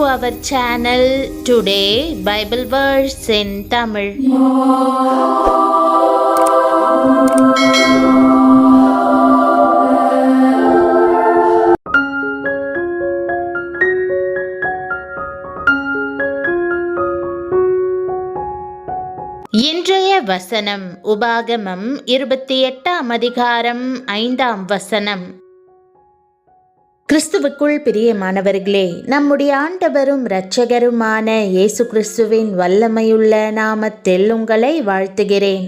our channel. Today Bible verse in Tamil. இன்றைய வசனம் உபாகமம் 28ஆம் அதிகாரம் 5ஆம் வசனம். கிறிஸ்துவுக்குள் பிரியமானவர்களே, நம்முடைய ஆண்டவரும் இரட்சகருமான இயேசு கிறிஸ்துவின் வல்லமையுள்ள நாமத்தில் உங்களை வாழ்த்துகிறேன்.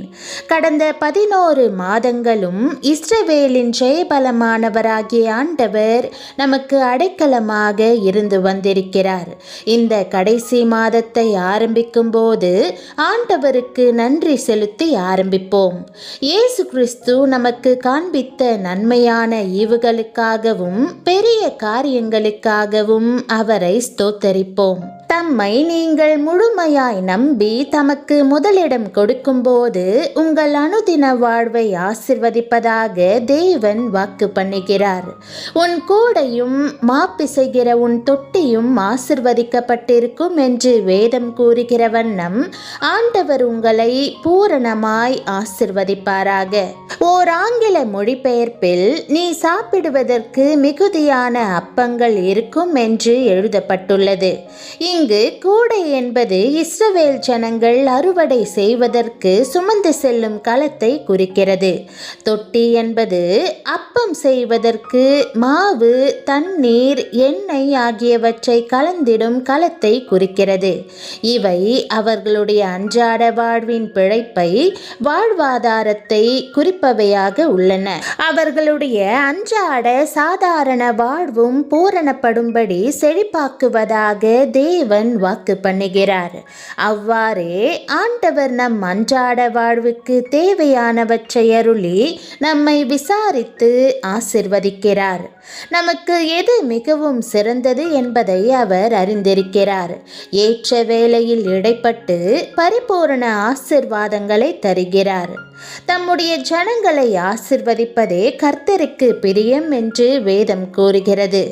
கடந்த 11 மாதங்களும் இஸ்ரவேலின் ஜெயபலமானவராகிய ஆண்டவர் நமக்கு அடைக்கலமாக இருந்து வந்திருக்கிறார். இந்த கடைசி மாதத்தை ஆரம்பிக்கும் போது ஆண்டவருக்கு நன்றி செலுத்தி ஆரம்பிப்போம். இயேசு கிறிஸ்து நமக்கு காண்பித்த நன்மையான ஈவுகளுக்காகவும் பெரிய காரியங்களுக்காகவும் அவரை ஸ்தோத்தரிப்போம். தம்மை நீங்கள் முழுமையாய் நம்பி தமக்கு முதலிடம் கொடுக்கும்போது உங்கள் அனுதின வாழ்வை ஆசிர்வதிப்பதாக தேவன் வாக்கு பண்ணுகிறார். உன் கூடையும் மாப்பிசைகிற உன் தொட்டியும் ஆசிர்வதிக்கப்பட்டிருக்கும் என்று வேதம் கூறுகிற வண்ணம் ஆண்டவர் உங்களை பூரணமாய் ஆசிர்வதிப்பாராக. ஓர் ஆங்கில மொழிபெயர்ப்பில் நீ சாப்பிடுவதற்கு மிகுதியான அப்பங்கள் இருக்கும் என்று எழுதப்பட்டுள்ளது. இங்கு கூடை என்பது இஸ்ரவேல் ஜனங்கள் அறுவடை செய்வதற்கு சுமந்து செல்லும் களத்தை குறிக்கிறது. தொட்டி என்பது அப்பம் செய்வதற்கு மாவு, தண்ணீர், எண்ணெய் ஆகியவற்றை கலந்திடும் களத்தை குறிக்கிறது. இவை அவர்களுடைய அன்றாட வாழ்வின் பிழைப்பை, வாழ்வாதாரத்தை குறிப்பவையாக உள்ளன. அவர்களுடைய அன்றாட சாதாரண வாழ்வும் பூரணப்படும்படி செழிப்பாக்குவதாக தேவன் வாக்கு பண்ணுகிறார். அவ்வாறே ஆண்டவர் நம் அன்றாட வாழ்வுக்கு தேவையானவற்றை அருளி நம்மை விசாரித்து ஆசிர்வதிக்கிறார். நமக்கு எது மிகவும் சிறந்தது என்பதை அவர் அறிந்திருக்கிறார். ஏற்ற வேளையில் இடைப்பட்டு பரிபூரண ஆசிர்வாதங்களை தருகிறார். தம்முடைய ஜனங்களை ஆசிர்வதிப்பதே கர்த்தருக்கு பிரியம் என்று வேதம் கூறுகிறது.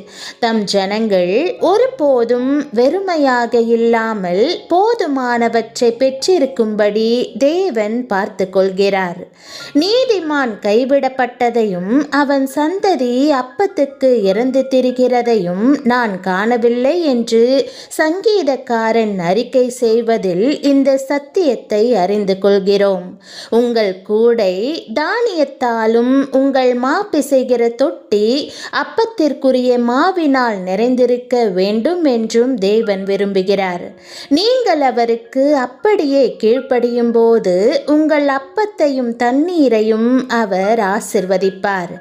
தம் ஜனங்கள் ஒருபோதும் வெறுமையாக இல்லாமல் போதுமானவற்றை பெற்றிருக்கும்படி தேவன் பார்த்து கொள்கிறார். நீதிமான் கைவிடப்பட்டதையும் அவன் சந்ததி அப்பத்துக்கு இறந்து திரிகிறதையும் நான் காணவில்லை என்று சங்கீதக்காரன் அறிக்கை செய்வதில் இந்த சத்தியத்தை அறிந்து கொள்கிறோம். உங்கள் கூடை தானியத்தாலும் உங்கள் மாப்பிசைகிற தொட்டி அப்பத்திற்குரிய மாவினால் நிறைந்திருக்க வேண்டும் என்றும் தேவன் விரும்புகிறார். நீங்கள் அவருக்கு அப்படியே கீழ்ப்படியும் போது உங்கள் அப்பத்தையும் தண்ணீரையும் அவர் ஆசிர்வதிப்பார்.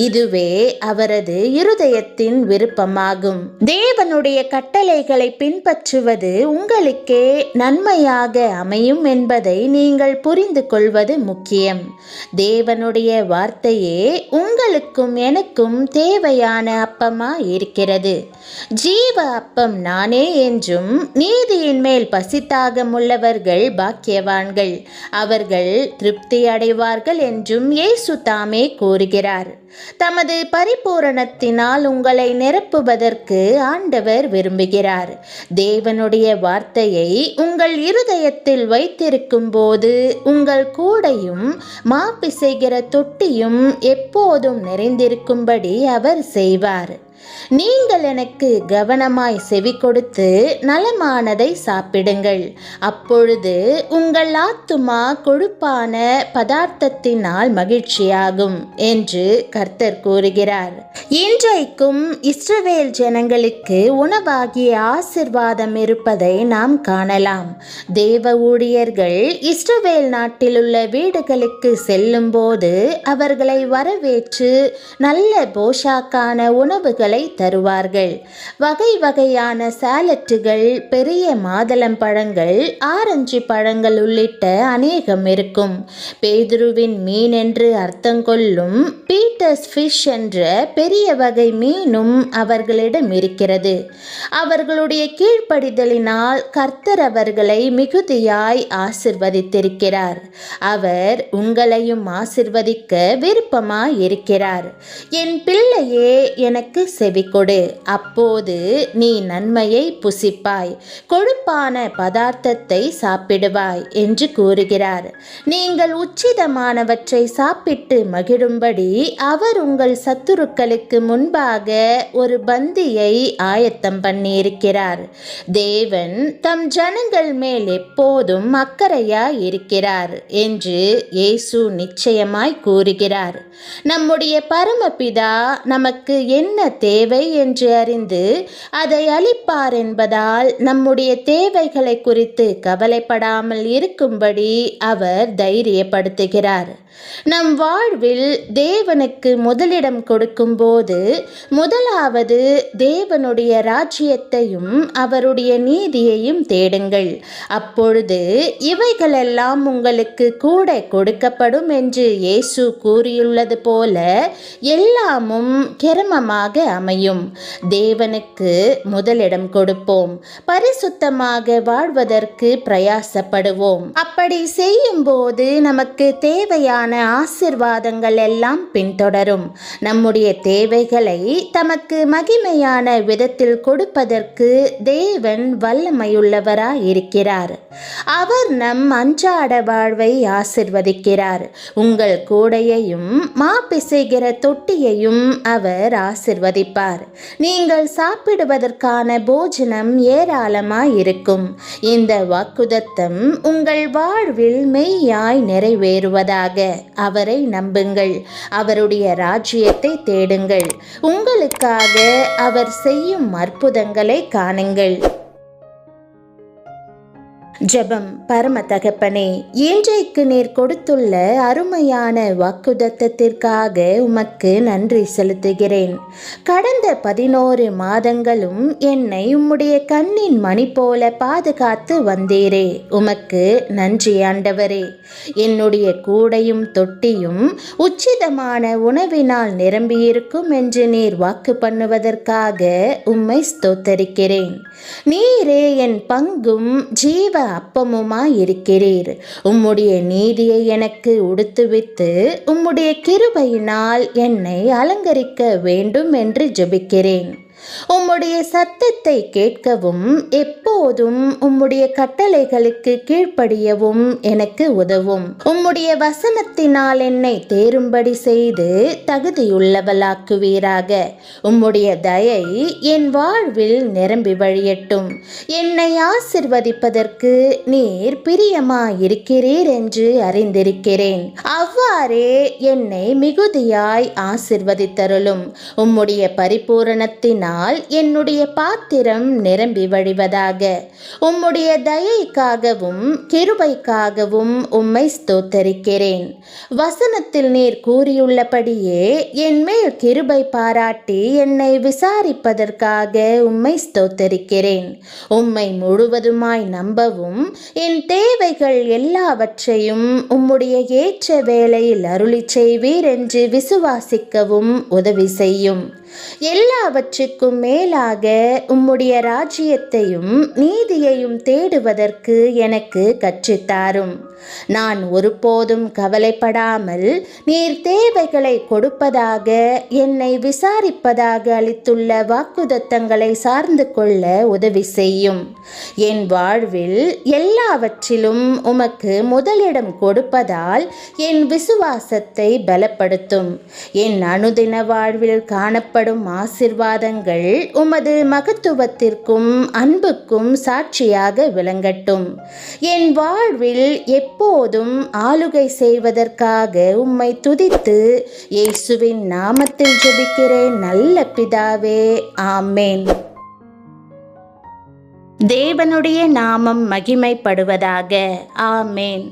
இதுவே அவரது இருதயத்தின் விருப்பமாகும். தேவனுடைய கட்டளைகளை பின்பற்றுவது உங்களுக்கே நன்மையாக அமையும் என்பதை நீங்கள் புரிந்து கொள்வது முக்கியம். தேவனுடைய வார்த்தையே உங்களுக்கும் எனக்கும் தேவையான அப்பமா இருக்கிறது. ஜீவ அப்பம் நானே என்றும் நீதியின் மேல் பசித்தாகம் உள்ளவர்கள் பாக்கியவான்கள், அவர்கள் திருப்தி அடைவார்கள் என்றும் இயேசு தாமே கூறுகிறார். தமது பரிபூரணத்தினால் உங்களை நிரப்புவதற்கு ஆண்டவர் விரும்புகிறார். தேவனுடைய வார்த்தையை உங்கள் இருதயத்தில் வைத்திருக்கும் போது உங்கள் கூடையும் மாப்பிசைகிற தொட்டியும் எப்போதும் நிறைந்திருக்கும்படி அவர் செய்வார். நீங்கள் எனக்கு கவனமாய் செவி கொடுத்து நலமானதை சாப்பிடுங்கள், அப்பொழுது உங்கள் ஆத்துமா கொழுப்பான பதார்த்தத்தினால் மகிழ்ச்சியாகும் என்று கர்த்தர் கூறுகிறார். இன்றைக்கும் இஸ்ரவேல் ஜனங்களுக்கு உணவாகிய ஆசிர்வாதம் இருப்பதை நாம் காணலாம். தேவ ஊழியர்கள் இஸ்ரவேல் நாட்டில் உள்ள வீடுகளுக்கு செல்லும் போது அவர்களை வரவேற்று நல்ல போஷாக்கான உணவுகளை தருவார்கள். வகை வகையான சாலட்டுகள், பெரிய மாதுளம் பழங்கள், ஆரஞ்சு பழங்கள் உள்ளிட்ட அநேகம் இருக்கும். பேதுருவின் மீன் என்று அர்த்தம் கொள்ளும் பீட்டர்ஸ் ஃபிஷ் என்ற பெரிய வகை மீனும் அவர்களிடம் இருக்கிறது. அவர்களுடைய கீழ்ப்படிதலினால் கர்த்தர் அவர்களை மிகுதியாய் ஆசிர்வதித்திருக்கிறார். அவர் உங்களையும் ஆசிர்வதிக்க விருப்பமாய் இருக்கிறார். என் பிள்ளையே, எனக்கு செவிகொடு, அப்போது நீ நன்மையை புசிப்பாய், கொழுப்பான பதார்த்தத்தை சாப்பிடுவாய் என்று கூறுகிறார். நீங்கள் உச்சிதமானவற்றை சாப்பிட்டு மகிழும்படி அவர் உங்கள் சத்துருக்களுக்கு முன்பாக ஒரு பந்தியை ஆயத்தம் பண்ணியிருக்கிறார். தேவன் தம் ஜனங்கள் மேல் எப்போதும் அக்கறையாய் இருக்கிறார் என்று இயேசு நிச்சயமாய் கூறுகிறார். நம்முடைய பரமபிதா நமக்கு என்ன தேவை என்று அறிந்து அதை அளிப்பார் என்பதால் நம்முடைய தேவைகளை குறித்து கவலைப்படாமல் இருக்கும்படி அவர் தைரியப்படுத்துகிறார். நம் வாழ்வில் தேவனுக்கு முதலிடம் கொடுக்கும்போது முதலாவது தேவனுடைய ராஜ்யத்தையும் அவருடைய நீதியையும் தேடுங்கள். அப்பொழுது இவைகளெல்லாம் உங்களுக்கு கூட கொடுக்கப்படும் என்று இயேசு கூறியுள்ளது போல எல்லாமும் கிரமமாக அமையும். தேவனுக்கு முதலிடம் கொடுப்போம். பரிசுத்தமாக வாழ்வதற்கு பிரயாசப்படுவோம். அப்படி செய்யும் போது நமக்கு தேவையான ஆசீர்வாதங்கள் எல்லாம் பின்தொடரும். நம்முடைய தேவைகளை தமக்கு மகிமையான விதத்தில் கொடுப்பதற்கு தேவன் வல்லமையுள்ளவராய் இருக்கிறார். அவர் நம் அன்றாட வாழ்வை ஆசிர்வதிக்கிறார். உங்கள் கூடையையும் மாப்பிசைகிற தொட்டியையும் அவர் ஆசிர்வதிப்பார். நீங்கள் சாப்பிடுவதற்கான போஜனம் ஏராளமாய் இருக்கும். இந்த வாக்குதத்தம் உங்கள் வாழ்வில் மெய்யாய் நிறைவேறுவதாக. அவரை நம்புங்கள். அவருடைய ராஜ்யத்தை தேடுங்கள். உங்களுக்காக அவர் செய்யும் அற்புதங்களை காணுங்கள். ஜெபம். பரம தகப்பனே, இன்றைக்கு நீர் கொடுத்துள்ள அருமையான வாக்குதத்தத்திற்காக உமக்கு நன்றி செலுத்துகிறேன். கடந்த 11 மாதங்களும் என்னை உம்முடைய கண்ணின் மணி போல பாதுகாத்து வந்தீரே. உமக்கு நன்றி ஆண்டவரே. என்னுடைய கூடையும் தொட்டியும் உச்சிதமான உணவினால் நிரம்பியிருக்கும் என்று நீர் வாக்கு பண்ணுவதற்காக உம்மை ஸ்தோத்தரிக்கிறேன். நீரே என் பங்கும் ஜீவ அப்பமுமாய் இருக்கிறீர். உம்முடைய நீதியை எனக்கு உடுத்துவித்து உம்முடைய கிருபையினால் என்னை அலங்கரிக்க வேண்டும் என்று ஜெபிக்கிறேன். உம்முடைய சத்தத்தை கேட்கவும் எப்போதும் உம்முடைய கட்டளைகளுக்கு கீழ்ப்படியவும் எனக்கு உதவும். உம்முடைய வசனத்தினால் என்னை தேரும்படி செய்து தகுதியுள்ளவளாக்குவீராக. உம்முடைய தயை என் வாழ்வில் நிரம்பி வழியட்டும். என்னை ஆசிர்வதிப்பதற்கு நீர் பிரியமாயிருக்கிறீர் என்று அறிந்திருக்கிறேன். அவ்வாறே என்னை மிகுதியாய் ஆசிர்வதித்தருளும். உம்முடைய பரிபூரணத்தினால் என்னுடைய பாத்திரம் நிரம்பி வழிவதாக. உம்முடைய தயைக்காகவும் கிருபைக்காகவும் உம்மை ஸ்தோத்தரிக்கிறேன். வசனத்தில் நீர் கூறியுள்ளபடியே என் மேல் கிருபை பாராட்டி என்னை விசாரிப்பதற்காக உம்மை ஸ்தோத்தரிக்கிறேன். உம்மை முழுவதுமாய் நம்பவும் என் தேவைகள் எல்லாவற்றையும் உம்முடைய ஏற்ற வேளையில் அருளி செய்வீர் என்று விசுவாசிக்கவும் உதவி செய்யும். எல்லாவற்றுக்கும் மேலாக உம்முடைய ராஜ்யத்தையும் நீதியையும் தேடுவதற்கு எனக்கு கற்றுத்தாரும். நான் ஒருபோதும் கவலைப்படாமல் நீர் தேவைகளை கொடுப்பதாக என்னை விசாரிப்பதாக அளித்துள்ள வாக்குதத்தங்களை சார்ந்து கொள்ள உதவி செய்யும். என் வாழ்வில் எல்லாவற்றிலும் உமக்கு முதலிடம் கொடுப்பதால் என் விசுவாசத்தை பலப்படுத்தும். என் அனுதின வாழ்வில் காணப்படும் ஆசீர்வாதங்கள் உமது மகத்துவத்திற்கும் அன்புக்கும் சாட்சியாக விளங்கட்டும். என் வாழ்வில் எப்போதும் ஆளுகை செய்வதற்காக உம்மை துதித்து இயேசுவின் நாமத்தில் ஜெபிக்கிறேன் நல்ல பிதாவே, ஆமேன். தேவனுடைய நாமம் மகிமைப்படுவதாக. ஆமேன்.